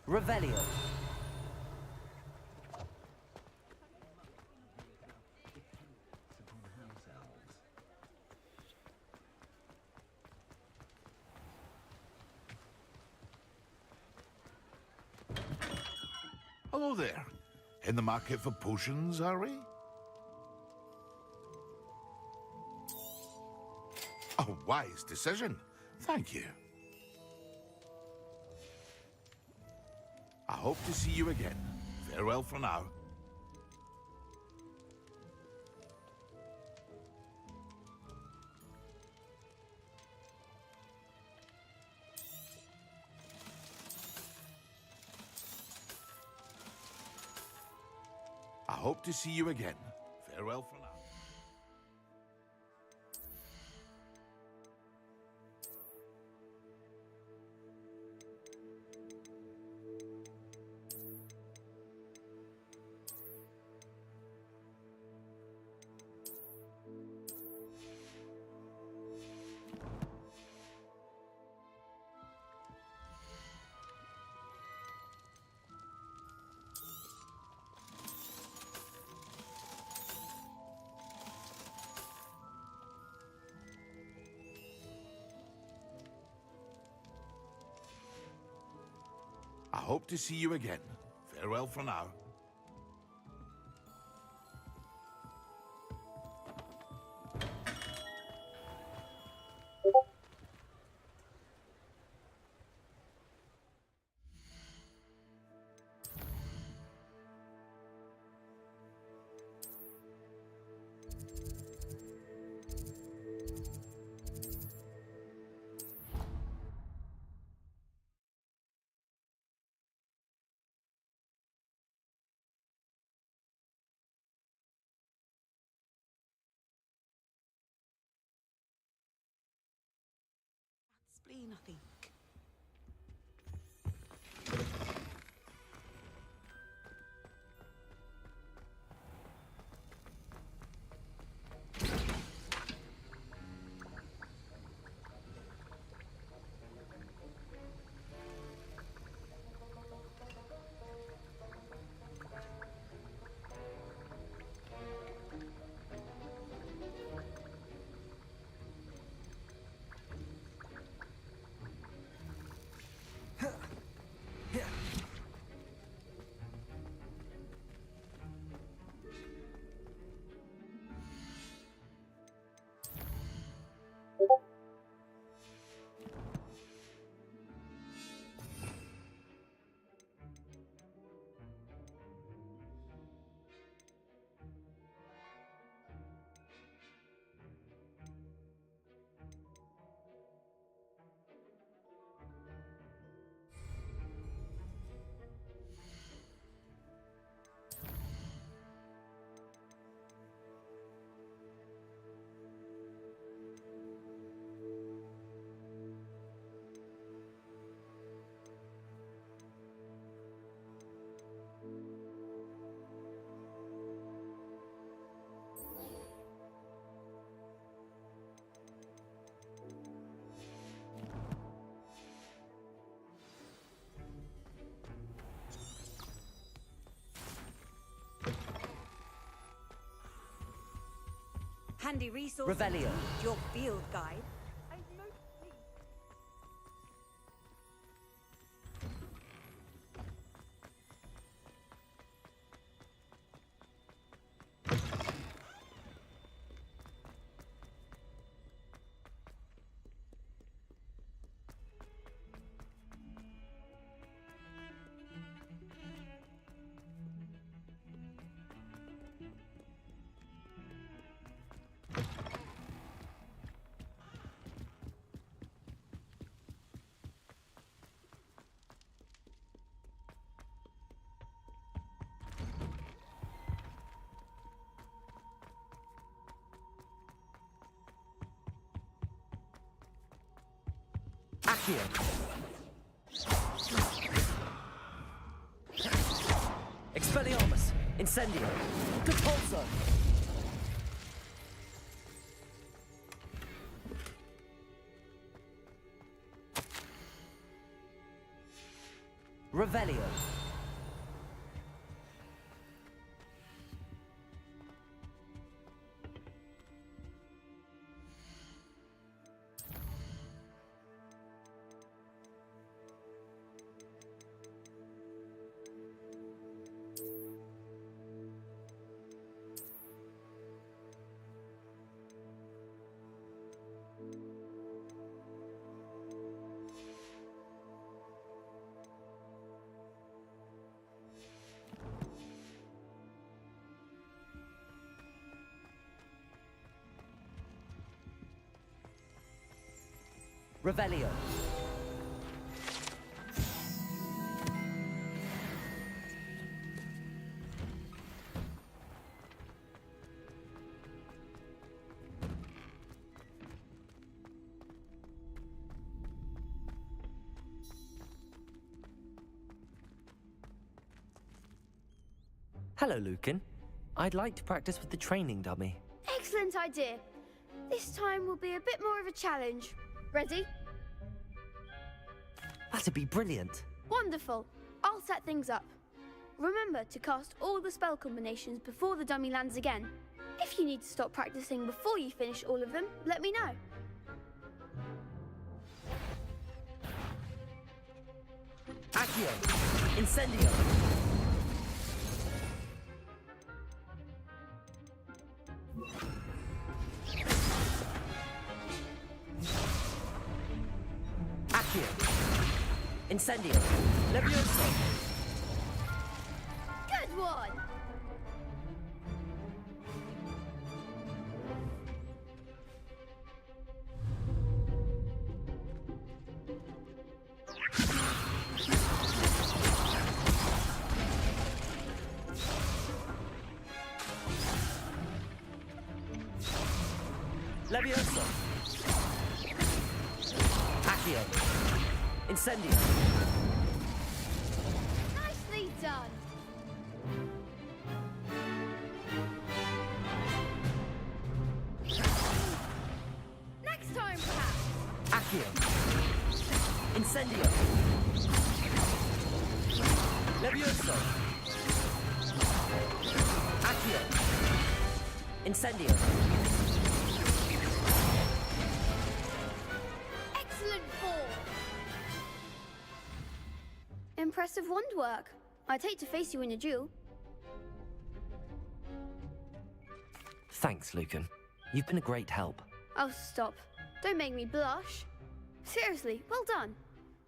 Revelio. Hello there. In the market for potions, are we? A wise decision. Thank you. I hope to see you again. Farewell for now. I hope to see you again. Farewell for now. I hope to see you again. Farewell for now. Spleen, I think. Handy resource. Revelio. Your field guide. Accio. Expelliarmus. Incendio. Compulso. Revelio. Revelio. Hello, Lucan. I'd like to practice with the training dummy. Excellent idea. This time will be a bit more of a challenge. Ready? That'd be brilliant. Wonderful. I'll set things up. Remember to cast all the spell combinations before the dummy lands again. If you need to stop practicing before you finish all of them, let me know. Accio. Incendio. Accio. Incendio. Levioso. Good one! Levioso. Accio. Incendio. Nicely done! Next time, perhaps! Accio. Incendio. Levioso. Accio. Incendio. Excellent form! Impressive wand work. I'd hate to face you in a duel. Thanks, Lucan. You've been a great help. Oh, stop. Don't make me blush. Seriously, well done.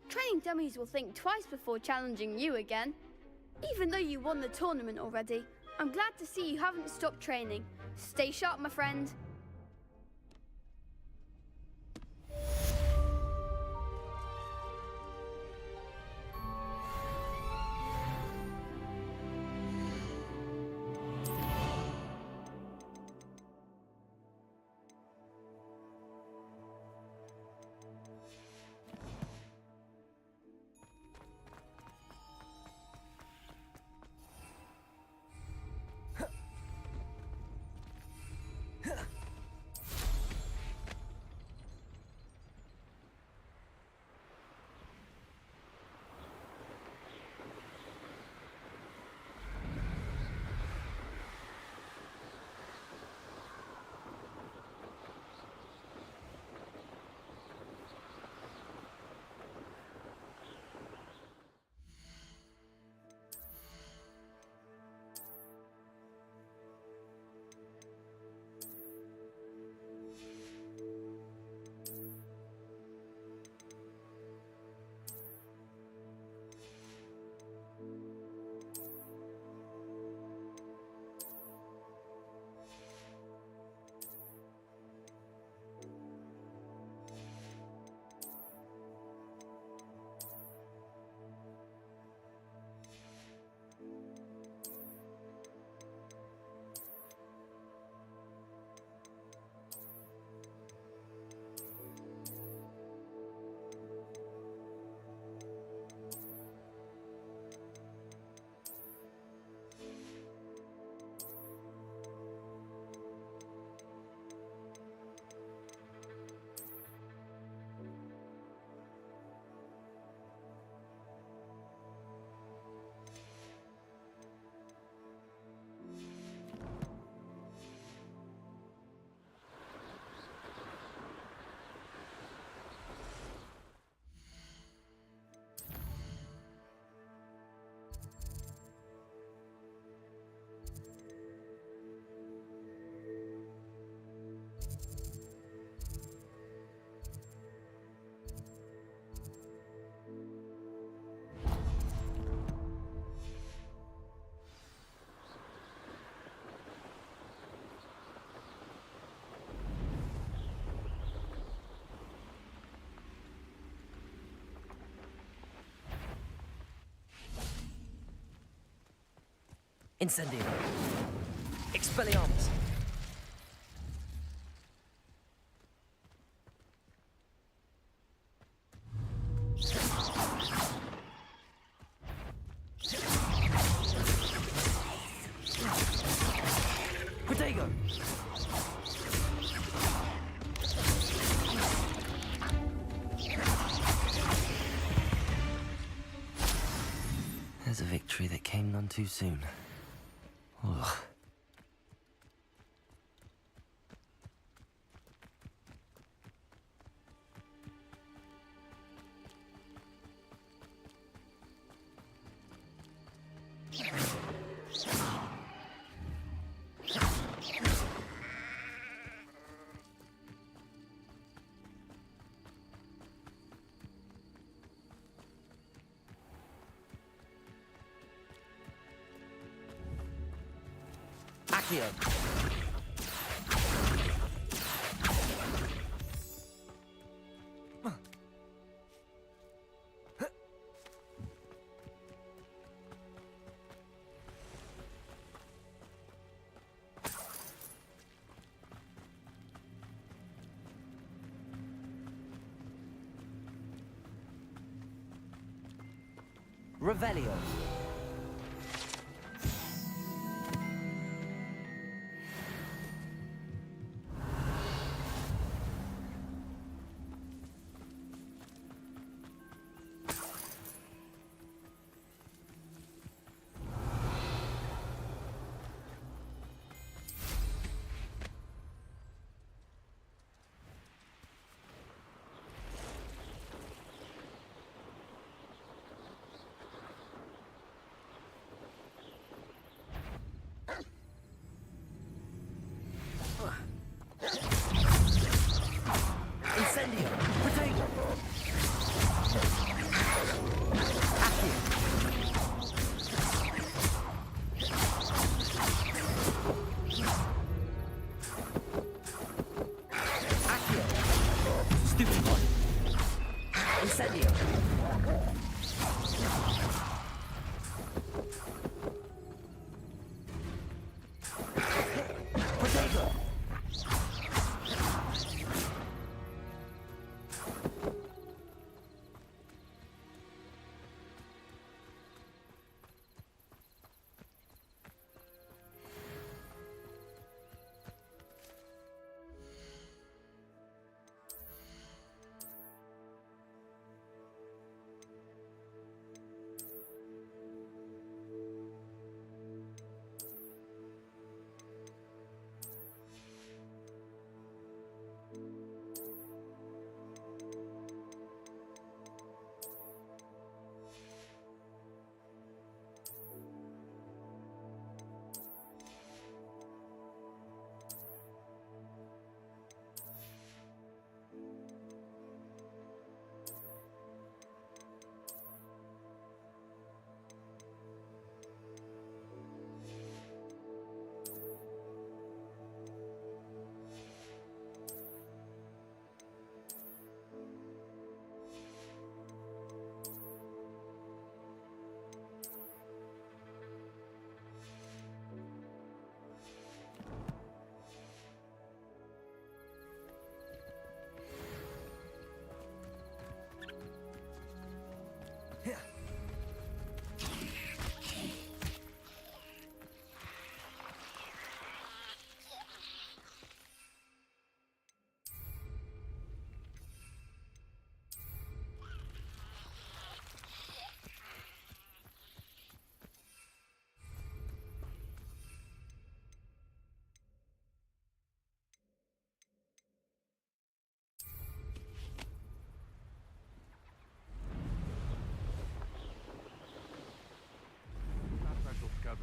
Training dummies will think twice before challenging you again. Even though you won the tournament already, I'm glad to see you haven't stopped training. Stay sharp, my friend. Incendio. Expelliarmus. Protego. There's a victory that came none too soon. Ugh. Accio. Revelio. Incendio. Protego. Accio. Accio. Stupefy. Incendio. Protego.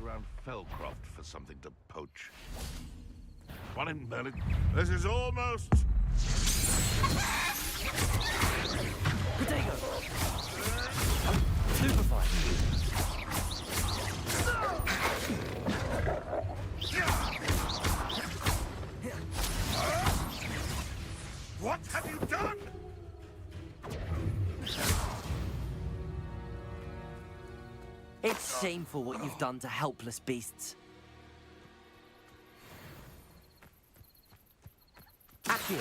Around Fellcroft for something to poach. One in Merlin. This is almost. Protego. Stupefy. What have you done? It It's shameful what you've done to helpless beasts. Accio.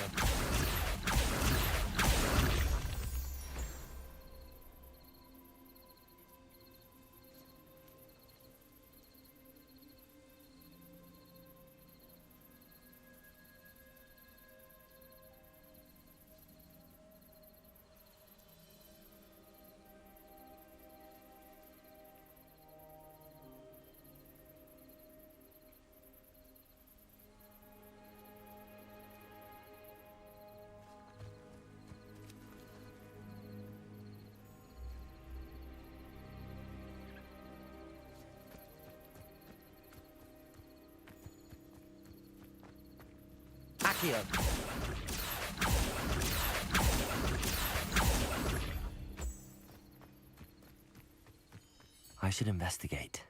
Accio. I should investigate.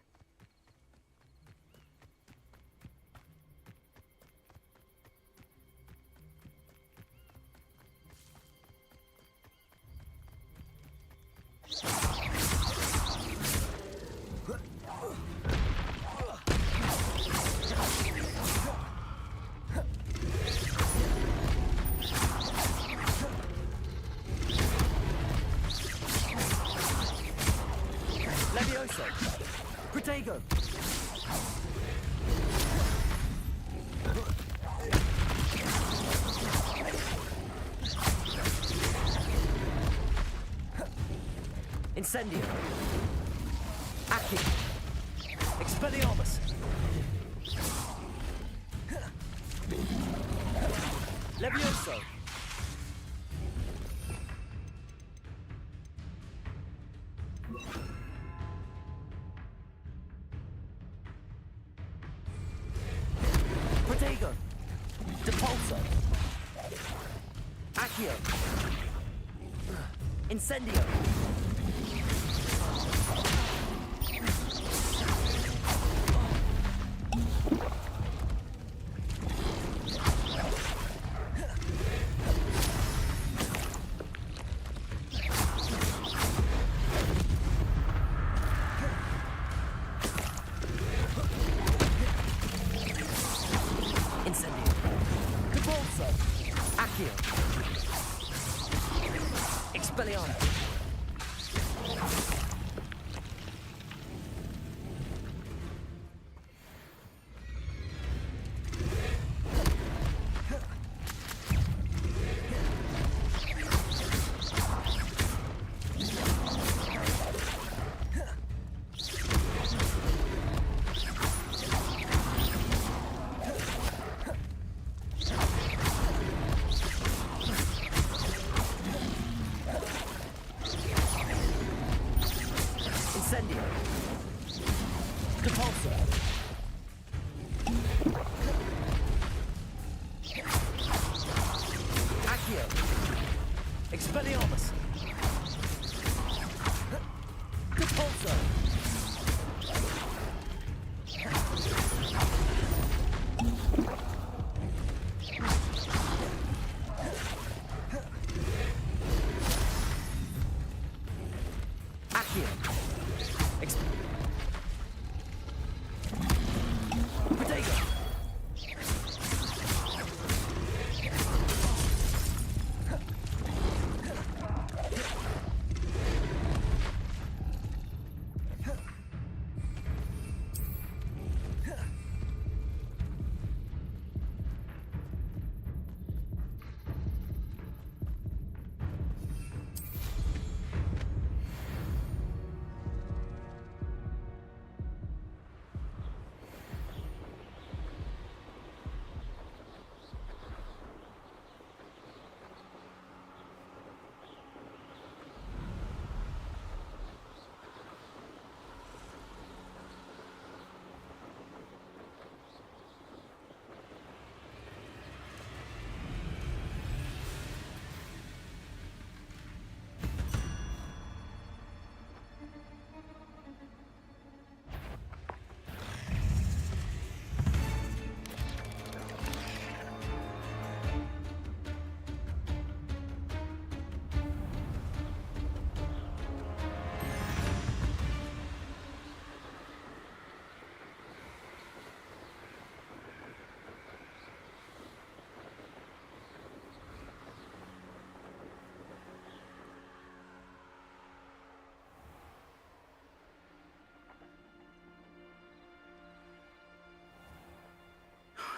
Levioso! Protego! Incendio! Accio! Expelliarmus! Levioso! Protego! Depulso! Accio! Incendio! Incendio! Depulso! Accio! Expelliarmus! Incendio! Depulso! Accio! Expelliarmus! Depulso! Accio! Protego!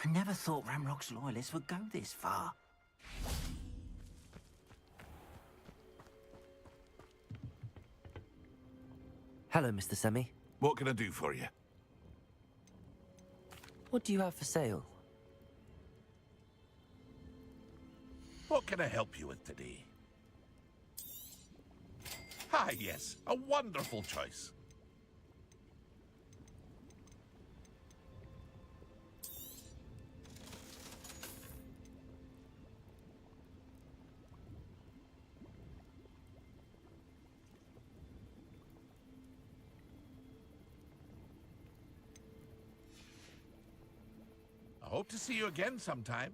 I never thought Ramrock's loyalists would go this far. Hello, Mr. Semi. What can I do for you? What do you have for sale? What can I help you with today? Ah, yes, a wonderful choice. I hope to see you again sometime.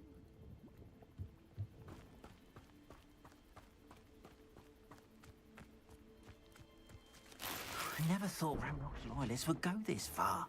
I never thought Ramrock's loyalists would go this far.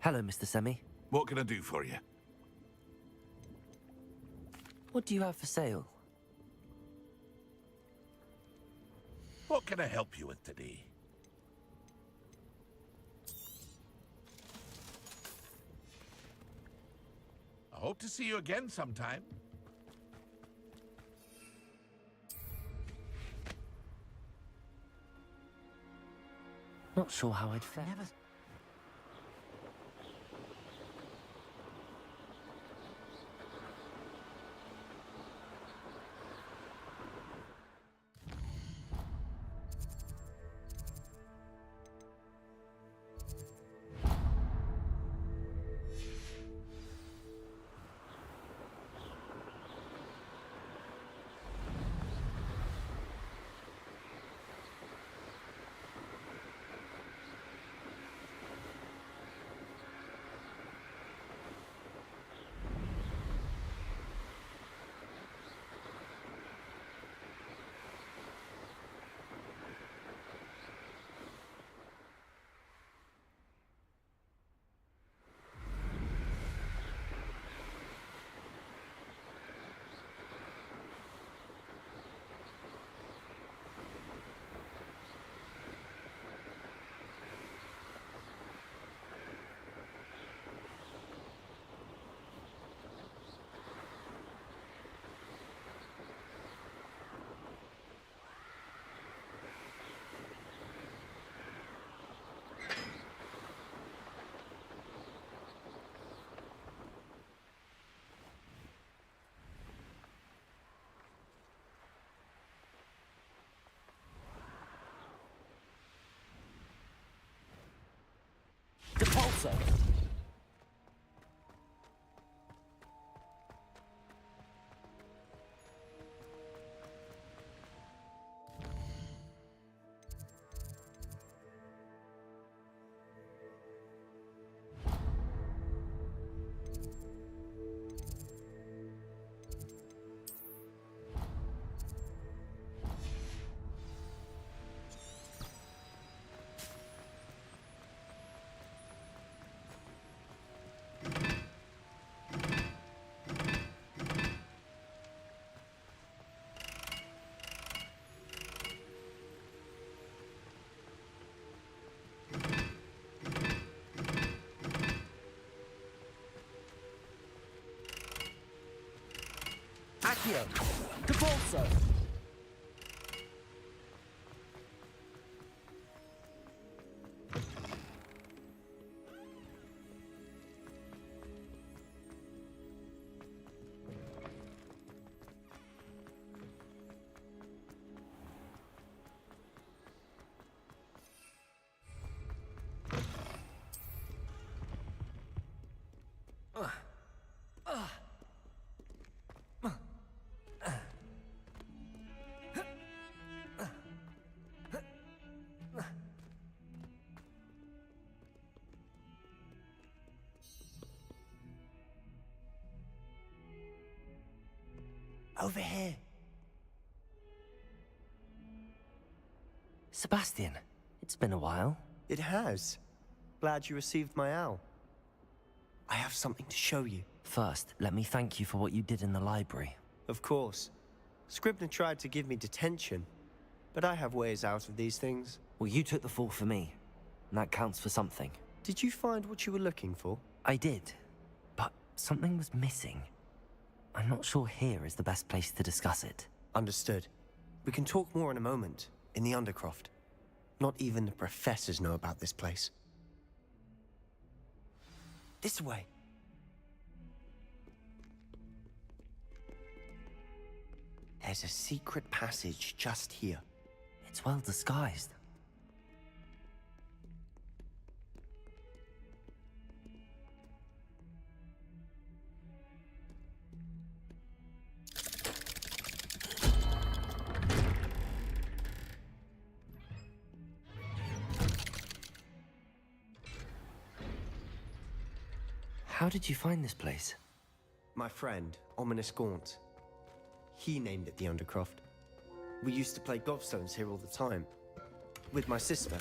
Hello, Mr. Semi. What can I do for you? What do you have for sale? What can I help you with today? I hope to see you again sometime. Not sure how I'd fare. Never. Depulso! Accio! Depulso! Over here. Sebastian, it's been a while. It has. Glad you received my owl. I have something to show you. First, let me thank you for what you did in the library. Of course. Scribner tried to give me detention, but I have ways out of these things. Well, you took the fall for me, and that counts for something. Did you find what you were looking for? I did, but something was missing. I'm not sure here is the best place to discuss it. Understood. We can talk more in a moment, in the Undercroft. Not even the professors know about this place. This way. There's a secret passage just here. It's well disguised. How did you find this place? My friend, Ominous Gaunt. He named it the Undercroft. We used to play gobstones here all the time. With my sister.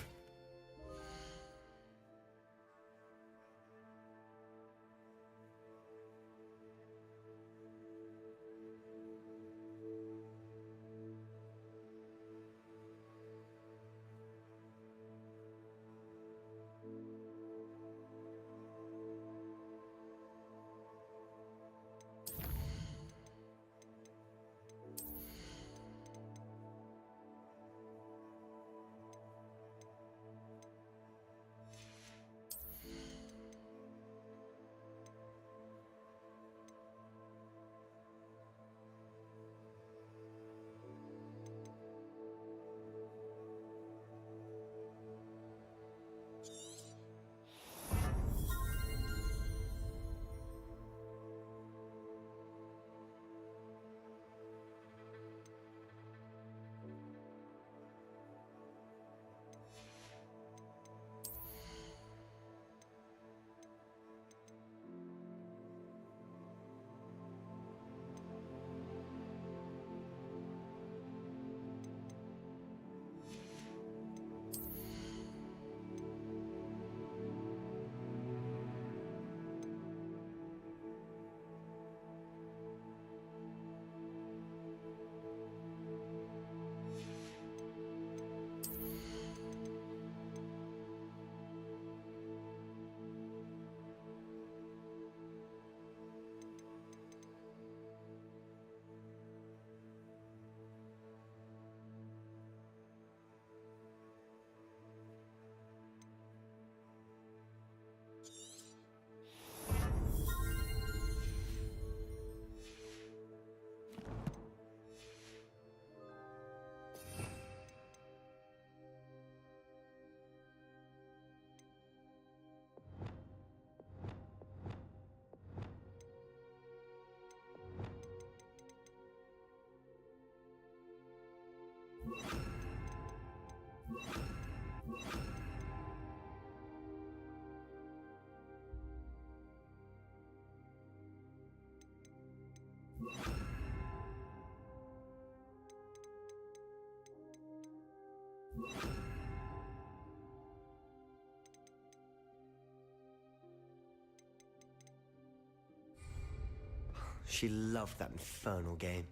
She loved that infernal game.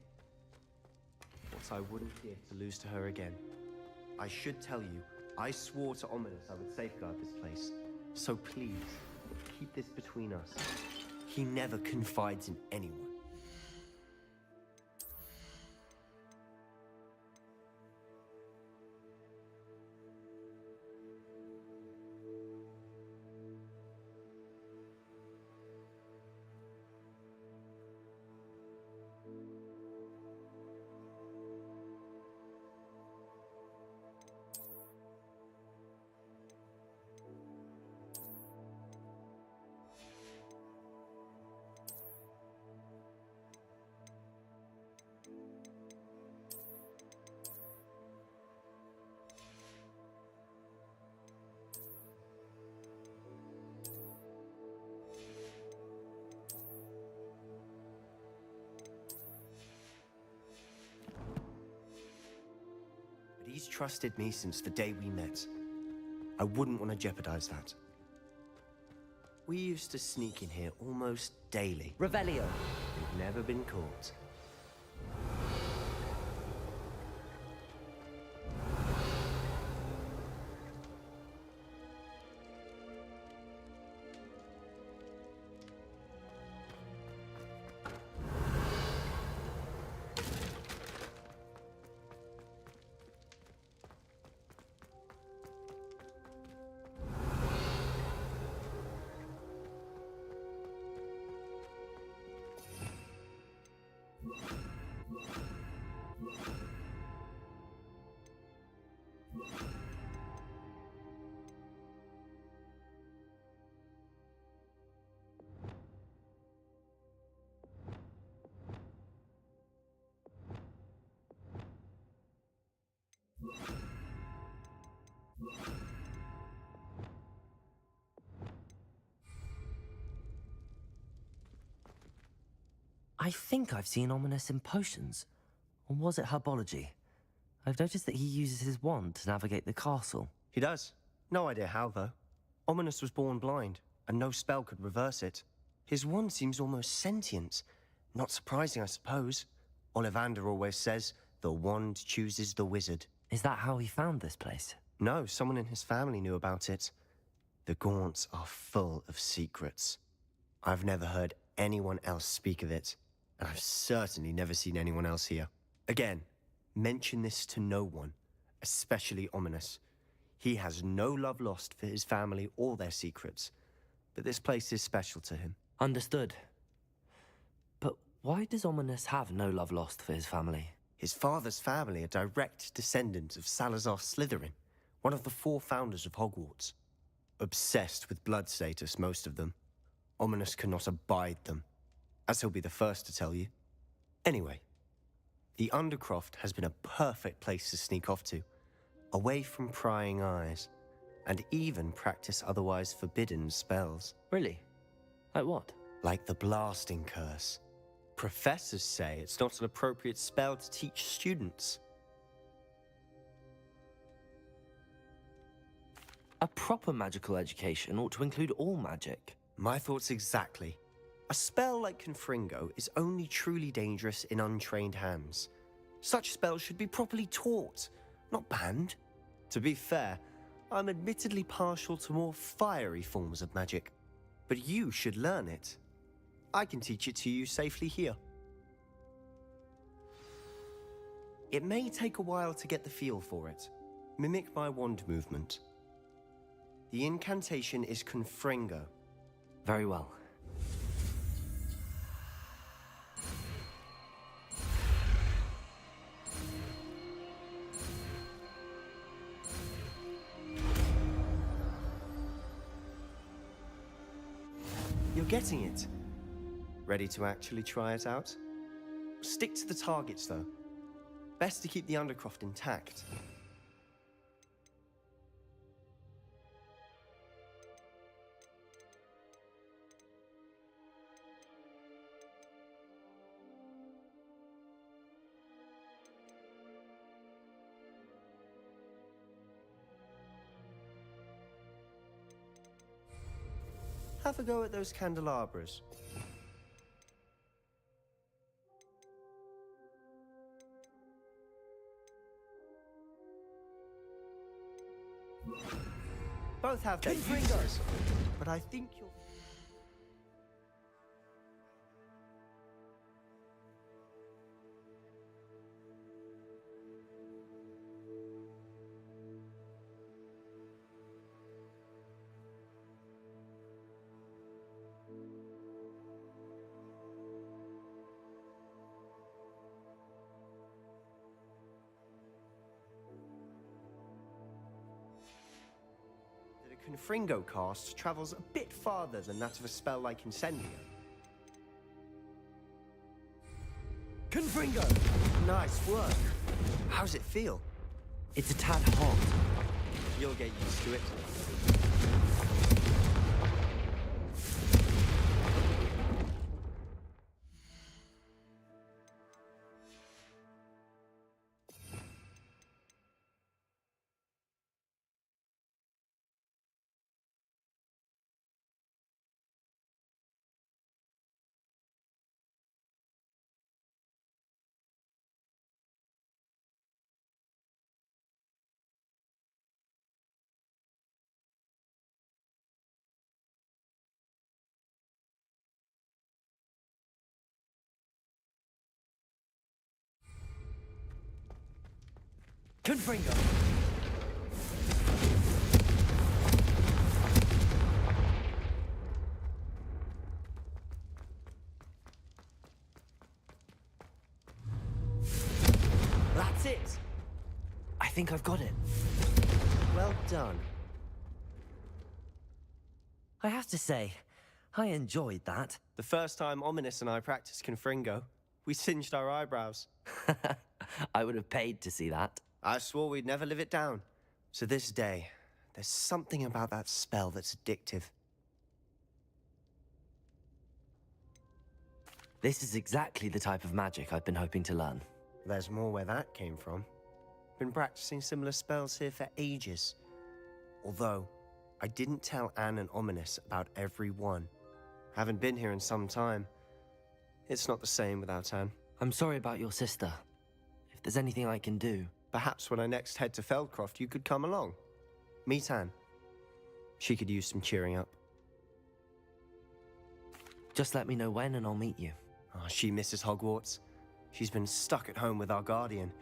What I wouldn't give to lose to her again. I should tell you, I swore to Ominous I would safeguard this place. So please, keep this between us. He never confides in anyone. trusted me since the day we met. I wouldn't want to jeopardize that. We used to sneak in here almost daily. Revelio. We've never been caught. I think I've seen Ominous in potions. Or was it herbology? I've noticed that he uses his wand to navigate the castle. He does. No idea how, though. Ominous was born blind, and no spell could reverse it. His wand seems almost sentient. Not surprising, I suppose. Ollivander always says, the wand chooses the wizard. Is that how he found this place? No, someone in his family knew about it. The Gaunts are full of secrets. I've never heard anyone else speak of it, and I've certainly never seen anyone else here. Again, mention this to no one, especially Ominous. He has no love lost for his family or their secrets, but this place is special to him. Understood. But why does Ominous have no love lost for his family? His father's family are direct descendants of Salazar Slytherin, one of the 4 founders of Hogwarts. Obsessed with blood status, most of them. Ominous cannot abide them, as he'll be the first to tell you. Anyway, the Undercroft has been a perfect place to sneak off to, away from prying eyes, and even practice otherwise forbidden spells. Really? Like what? Like the Blasting Curse. Professors say it's not an appropriate spell to teach students. A proper magical education ought to include all magic. My thoughts exactly. A spell like Confringo is only truly dangerous in untrained hands. Such spells should be properly taught, not banned. To be fair, I'm admittedly partial to more fiery forms of magic, but you should learn it. I can teach it to you safely here. It may take a while to get the feel for it. Mimic my wand movement. The incantation is Confringo. Very well. You're getting it. Ready to actually try it out? Stick to the targets, though. Best to keep the Undercroft intact. Have a go at those candelabras. Both have their uses, but I think you'll... Confringo cast travels a bit farther than that of a spell like Incendio. Confringo! Nice work. How's it feel? It's a tad hot. You'll get used to it. Confringo! That's it! I think I've got it. Well done. I have to say, I enjoyed that. The first time Ominous and I practiced Confringo, we singed our eyebrows. I would have paid to see that. I swore we'd never live it down. So this day, there's something about that spell that's addictive. This is exactly the type of magic I've been hoping to learn. There's more where that came from. Been practicing similar spells here for ages. Although, I didn't tell Anne and Ominous about every one. Haven't been here in some time. It's not the same without Anne. I'm sorry about your sister. If there's anything I can do... Perhaps when I next head to Feldcroft, you could come along. Meet Anne. She could use some cheering up. Just let me know when and I'll meet you. Oh, she misses Hogwarts. She's been stuck at home with our guardian,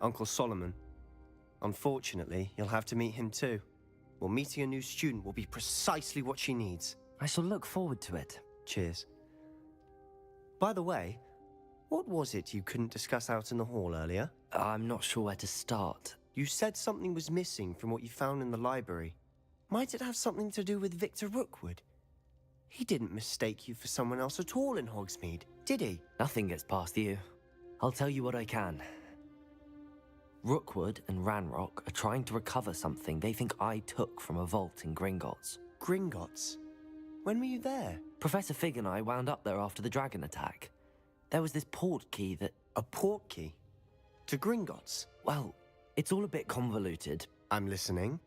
Uncle Solomon. Unfortunately, you'll have to meet him too. Well, meeting a new student will be precisely what she needs. I shall look forward to it. Cheers. By the way, what was it you couldn't discuss out in the hall earlier? I'm not sure where to start. You said something was missing from what you found in the library. Might it have something to do with Victor Rookwood? He didn't mistake you for someone else at all in Hogsmeade, did he? Nothing gets past you. I'll tell you what I can. Rookwood and Ranrock are trying to recover something they think I took from a vault in Gringotts. Gringotts? When were you there? Professor Fig and I wound up there after the dragon attack. There was this port key that... A port key? To Gringotts? Well, it's all a bit convoluted. I'm listening.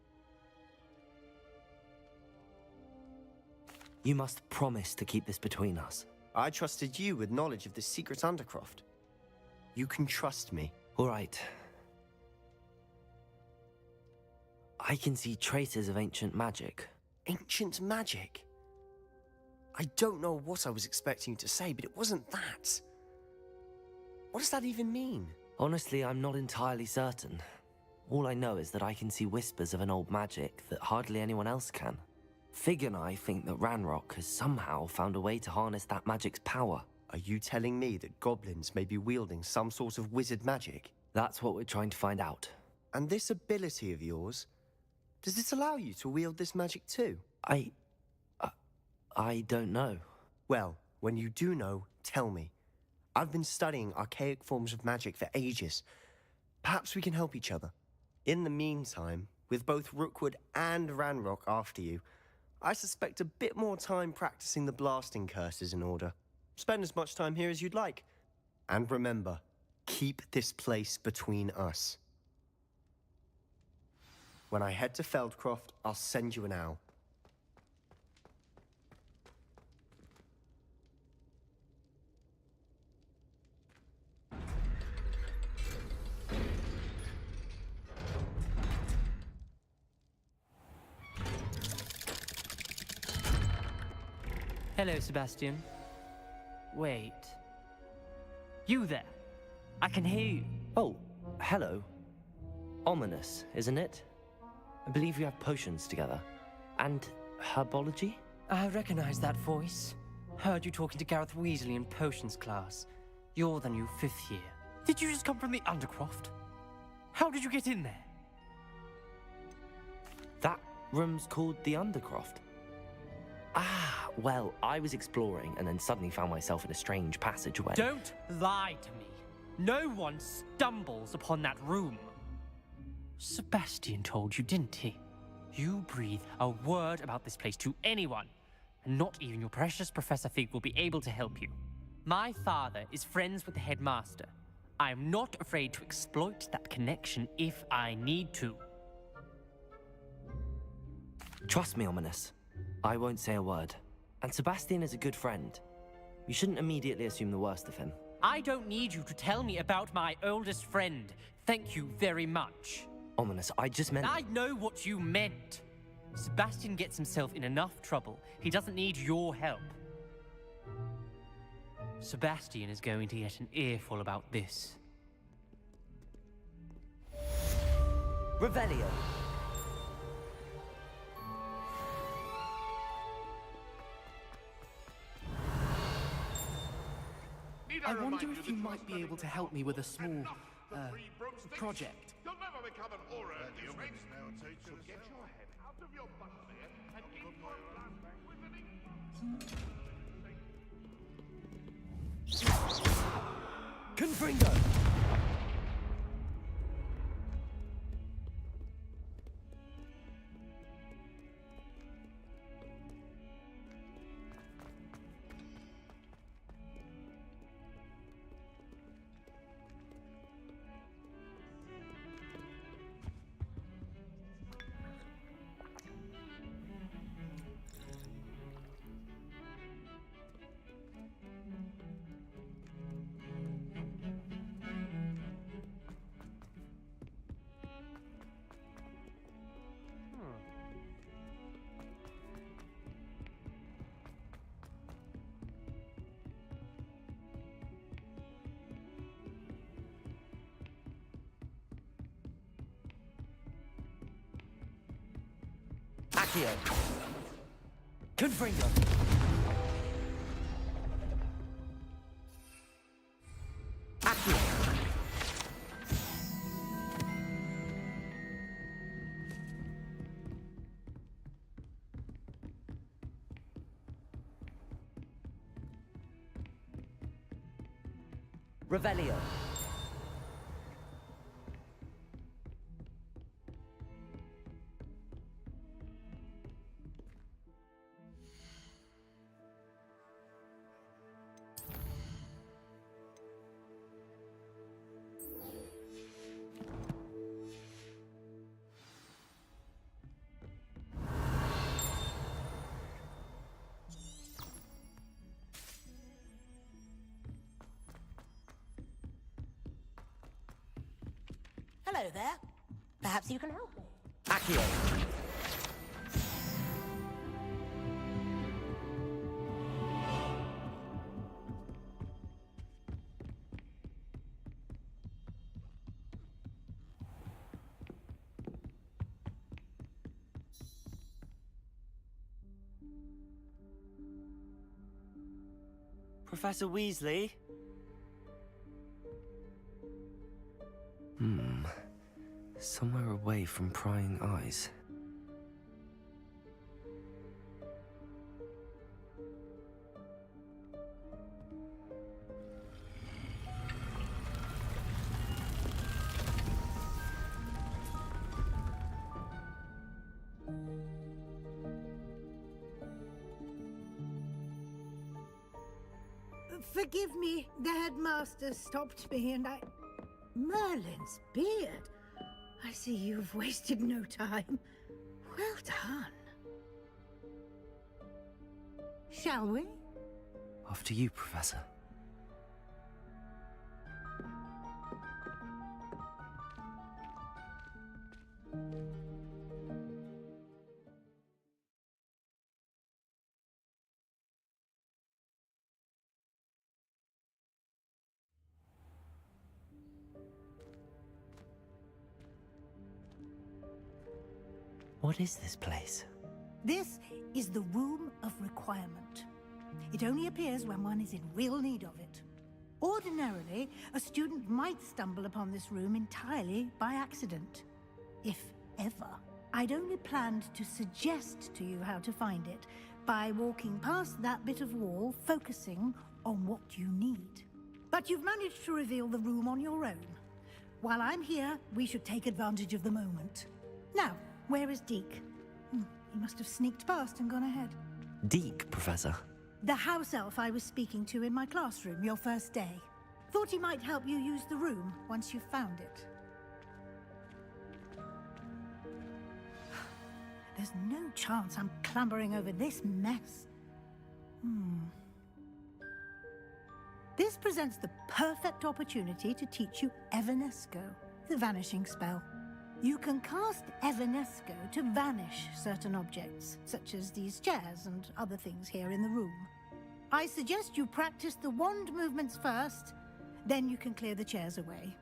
You must promise to keep this between us. I trusted you with knowledge of this secret Undercroft. You can trust me. All right. I can see traces of ancient magic. Ancient magic? I don't know what I was expecting you to say, but it wasn't that. What does that even mean? Honestly, I'm not entirely certain. All I know is that I can see whispers of an old magic that hardly anyone else can. Fig and I think that Ranrock has somehow found a way to harness that magic's power. Are you telling me that goblins may be wielding some sort of wizard magic? That's what we're trying to find out. And this ability of yours, does it allow you to wield this magic too? I don't know. Well, when you do know, tell me. I've been studying archaic forms of magic for ages. Perhaps we can help each other. In the meantime, with both Rookwood and Ranrock after you, I suspect a bit more time practicing the blasting curse is in order. Spend as much time here as you'd like. And remember, keep this place between us. When I head to Feldcroft, I'll send you an owl. Hello, Sebastian. Wait. You there? I can hear you. Oh, hello. Ominous, isn't it? I believe we have potions together. And herbology? I recognize that voice. Heard you talking to Gareth Weasley in potions class. You're the new 5th year. Did you just come from the Undercroft? How did you get in there? That room's called the Undercroft. Ah, well, I was exploring and then suddenly found myself in a strange passageway. Don't lie to me. No one stumbles upon that room. Sebastian told you, didn't he? You breathe a word about this place to anyone, and not even your precious Professor Fig will be able to help you. My father is friends with the headmaster. I am not afraid to exploit that connection if I need to. Trust me, Ominous. I won't say a word. And Sebastian is a good friend. You shouldn't immediately assume the worst of him. I don't need you to tell me about my oldest friend. Thank you very much. Ominous, I just meant... I know what you meant. Sebastian gets himself in enough trouble. He doesn't need your help. Sebastian is going to get an earful about this. Revelio. I wonder if you might be able to help me with a small, project. You'll never become an aura at this rate. So get your head out of your butler and into a flashback with an Confringo! Accio. Confringo. Accio. Revelio. Hello there. Perhaps you can help me. Accio. Professor Weasley? Somewhere away from prying eyes. Forgive me, the headmaster stopped me and I... Merlin's beard. I see you've wasted no time. Well done. Shall we? After you, Professor. What is this place? This is the Room of Requirement. It only appears when one is in real need of it. Ordinarily, a student might stumble upon this room entirely by accident. If ever. I'd only planned to suggest to you how to find it by walking past that bit of wall, focusing on what you need. But you've managed to reveal the room on your own. While I'm here, we should take advantage of the moment. Now, where is Deke? He must have sneaked past and gone ahead. Deke, Professor. The house elf I was speaking to in my classroom your first day. Thought he might help you use the room once you've found it. There's no chance I'm clambering over this mess. This presents the perfect opportunity to teach you Evanesco, the vanishing spell. You can cast Evanesco to vanish certain objects, such as these chairs and other things here in the room. I suggest you practice the wand movements first, then you can clear the chairs away.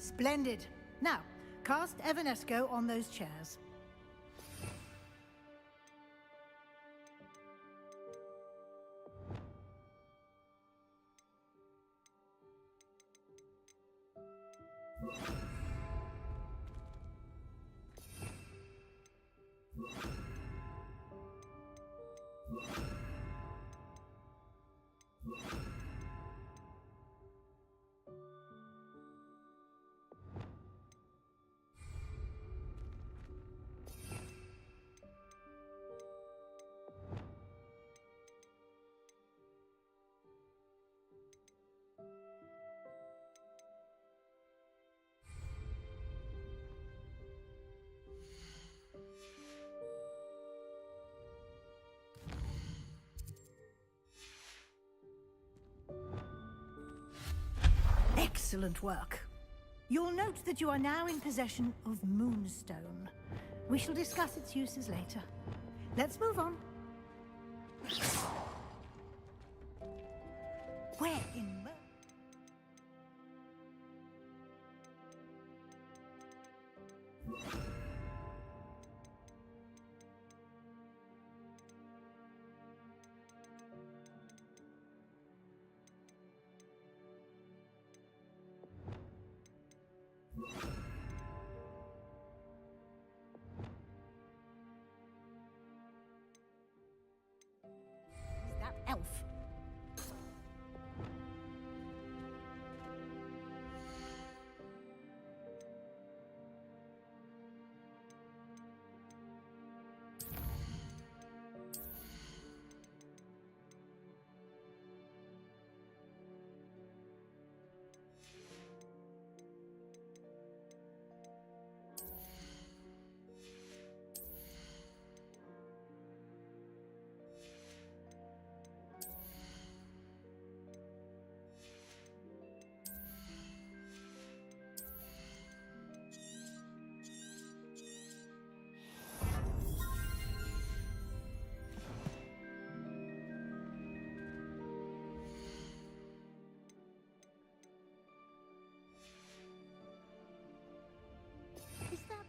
Splendid. Now, cast Evanesco on those chairs. Excellent work. You'll note that you are now in possession of Moonstone. We shall discuss its uses later. Let's move on. Where in Mer- is that elf? Is that...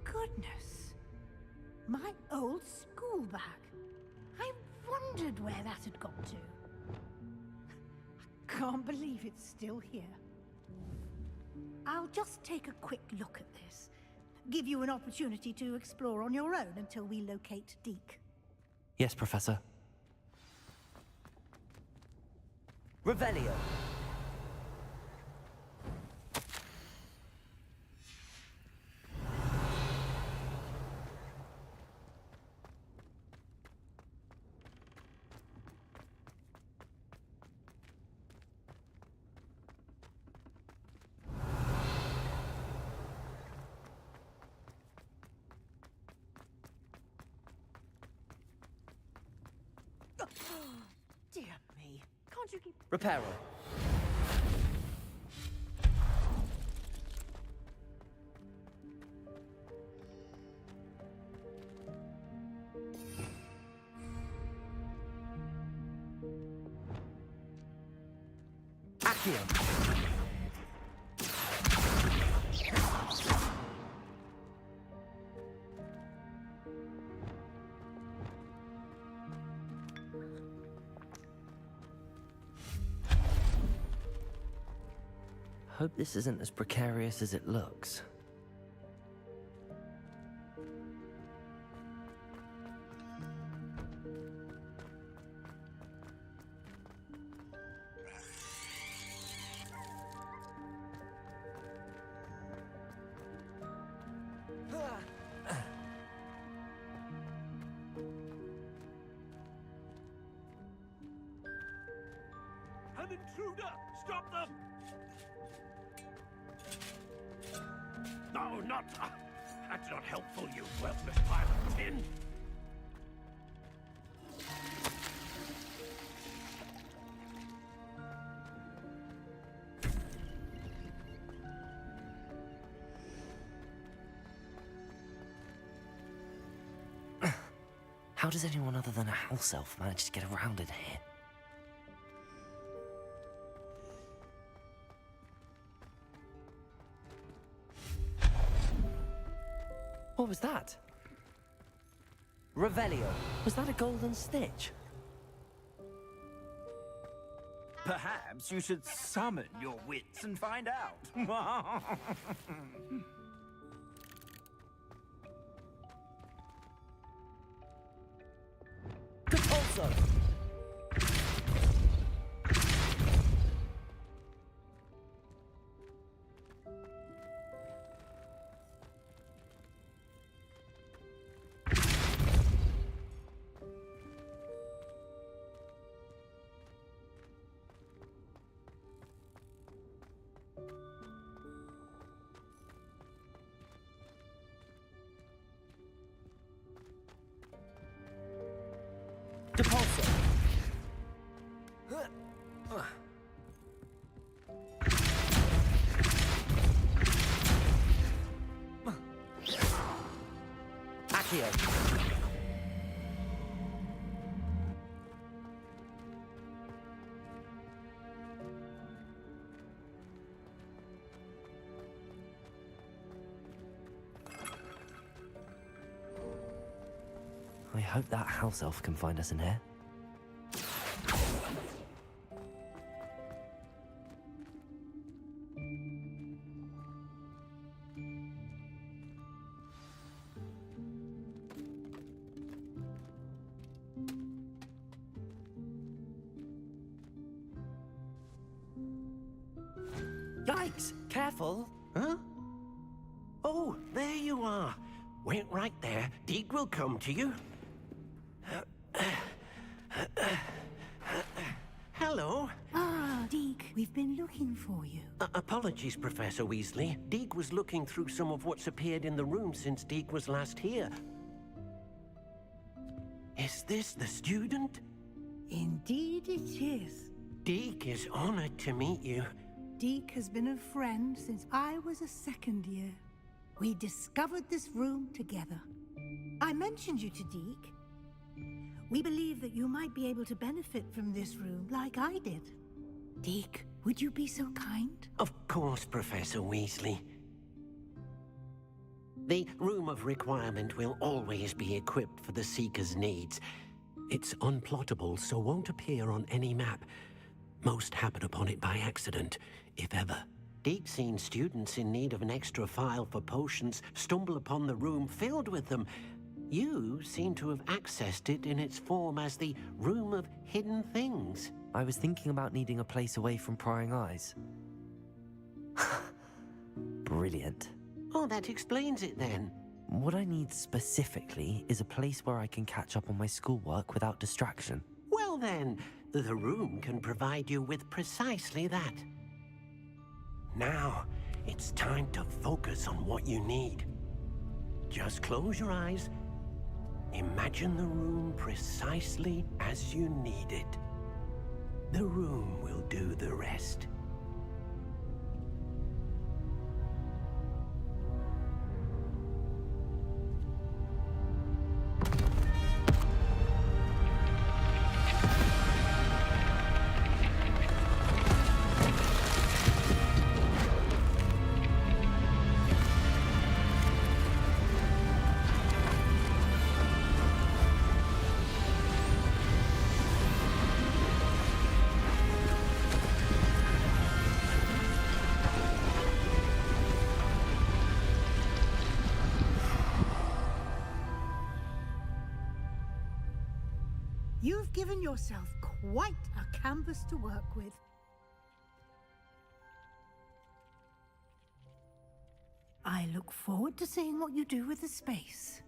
Goodness. My old school bag. I wondered where that had got to. I can't believe it's still here. I'll just take a quick look at this. Give you an opportunity to explore on your own until we locate Deke. Yes, Professor. Revelio. Dear me. Can't you keep... Reparo. Accio. Hope this isn't as precarious as it looks. An intruder! Stop them! No, not... that's not helpful, you worthless pile of tin! How does anyone other than a house elf manage to get around in here? What was that? Revelio. Was that a golden stitch? Perhaps you should summon your wits and find out. Capulso! Depulso! Accio! I hope that house elf can find us in here. Yikes! Careful! Huh? Oh, there you are. Wait right there. Deek will come to you. Hello. Ah, Deek, we've been looking for you. Apologies, Professor Weasley. Deek was looking through some of what's appeared in the room since Deek was last here. Is this the student? Indeed it is. Deek is honored to meet you. Deek has been a friend since I was a second year. We discovered this room together. I mentioned you to Deek. We believe that you might be able to benefit from this room like I did. Deek, would you be so kind? Of course, Professor Weasley. The Room of Requirement will always be equipped for the Seeker's needs. It's unplottable, so won't appear on any map. Most happen upon it by accident, if ever. Deek's seen students in need of an extra file for potions stumble upon the room filled with them. You seem to have accessed it in its form as the Room of Hidden Things. I was thinking about needing a place away from prying eyes. Brilliant. Oh, that explains it then. What I need specifically is a place where I can catch up on my schoolwork without distraction. Well then, the room can provide you with precisely that. Now, it's time to focus on what you need. Just close your eyes. Imagine the room precisely as you need it. The room will do the rest. You've given yourself quite a canvas to work with. I look forward to seeing what you do with the space.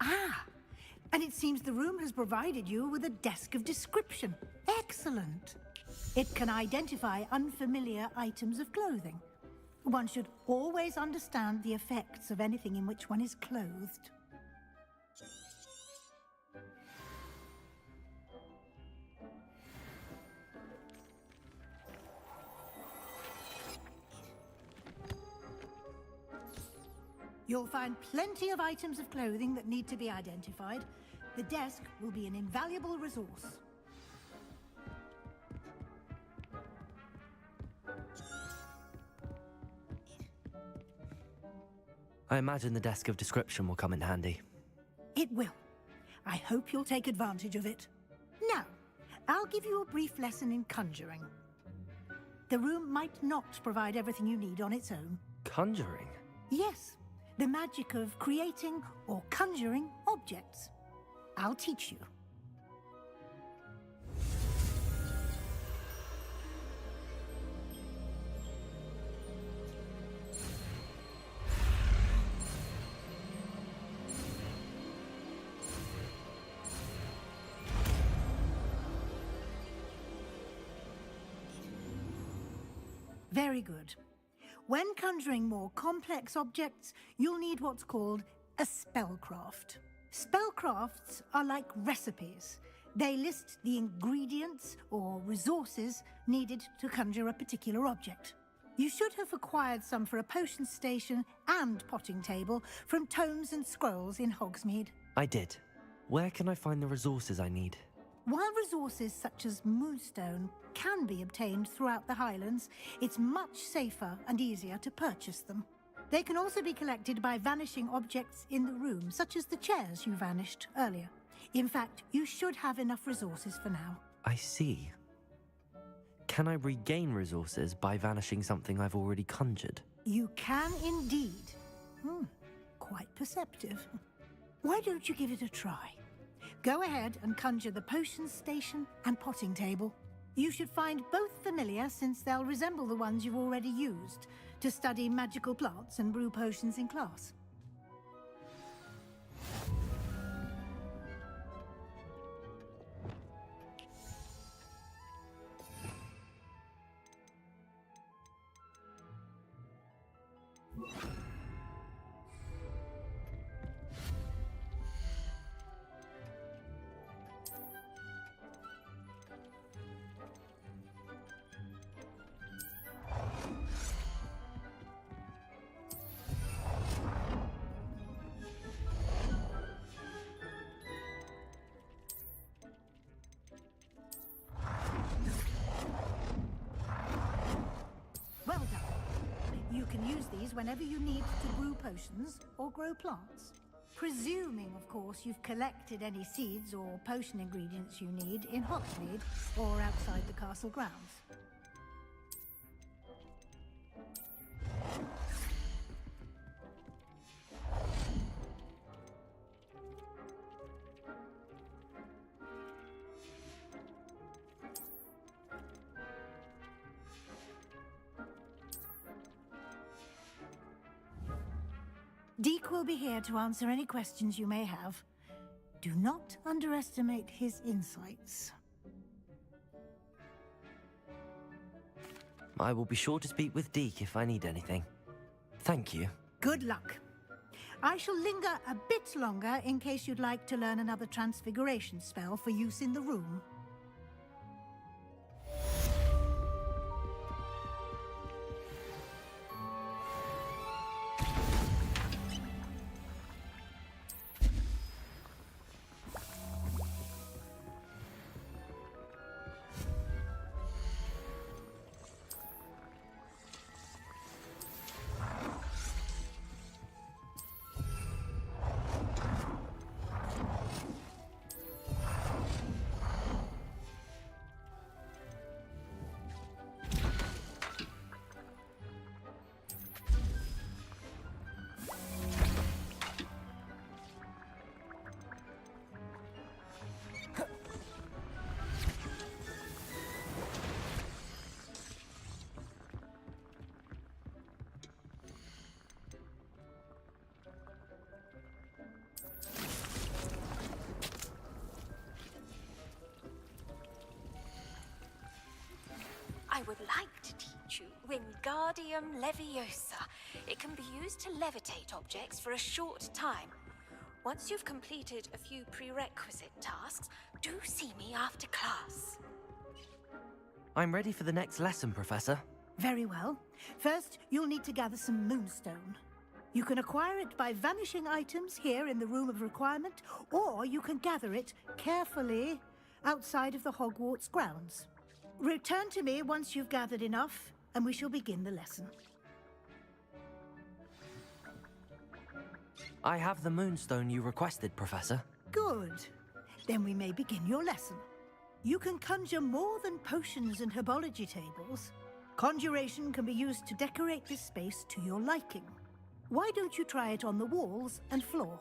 Ah, and it seems the room has provided you with a desk of description. Excellent. It can identify unfamiliar items of clothing. One should always understand the effects of anything in which one is clothed. You'll find plenty of items of clothing that need to be identified. The desk will be an invaluable resource. I imagine the desk of description will come in handy. It will. I hope you'll take advantage of it. Now, I'll give you a brief lesson in conjuring. The room might not provide everything you need on its own. Conjuring? Yes, the magic of creating or conjuring objects. I'll teach you. Very good. When conjuring more complex objects, you'll need what's called a spellcraft. Spellcrafts are like recipes. They list the ingredients or resources needed to conjure a particular object. You should have acquired some for a potion station and potting table from tomes and scrolls in Hogsmeade. I did. Where can I find the resources I need? While resources such as Moonstone can be obtained throughout the Highlands, it's much safer and easier to purchase them. They can also be collected by vanishing objects in the room, such as the chairs you vanished earlier. In fact, you should have enough resources for now. I see. Can I regain resources by vanishing something I've already conjured? You can indeed. Quite perceptive. Why don't you give it a try? Go ahead and conjure the potion station and potting table. You should find both familiar, since they'll resemble the ones you've already used to study magical plants and brew potions in class. Well done. You can use these whenever you need to brew potions or grow plants. Presuming, of course, you've collected any seeds or potion ingredients you need in Hogsmeade or outside the castle grounds. Deke will be here to answer any questions you may have. Do not underestimate his insights. I will be sure to speak with Deke if I need anything. Thank you. Good luck. I shall linger a bit longer in case you'd like to learn another transfiguration spell for use in the room. I would like to teach you Wingardium Leviosa. It can be used to levitate objects for a short time. Once you've completed a few prerequisite tasks, do see me after class. I'm ready for the next lesson, Professor. Very well. First, you'll need to gather some Moonstone. You can acquire it by vanishing items here in the Room of Requirement, or you can gather it carefully outside of the Hogwarts grounds. Return to me once you've gathered enough, and we shall begin the lesson. I have the moonstone you requested, Professor. Good. Then we may begin your lesson. You can conjure more than potions and herbology tables. Conjuration can be used to decorate this space to your liking. Why don't you try it on the walls and floor?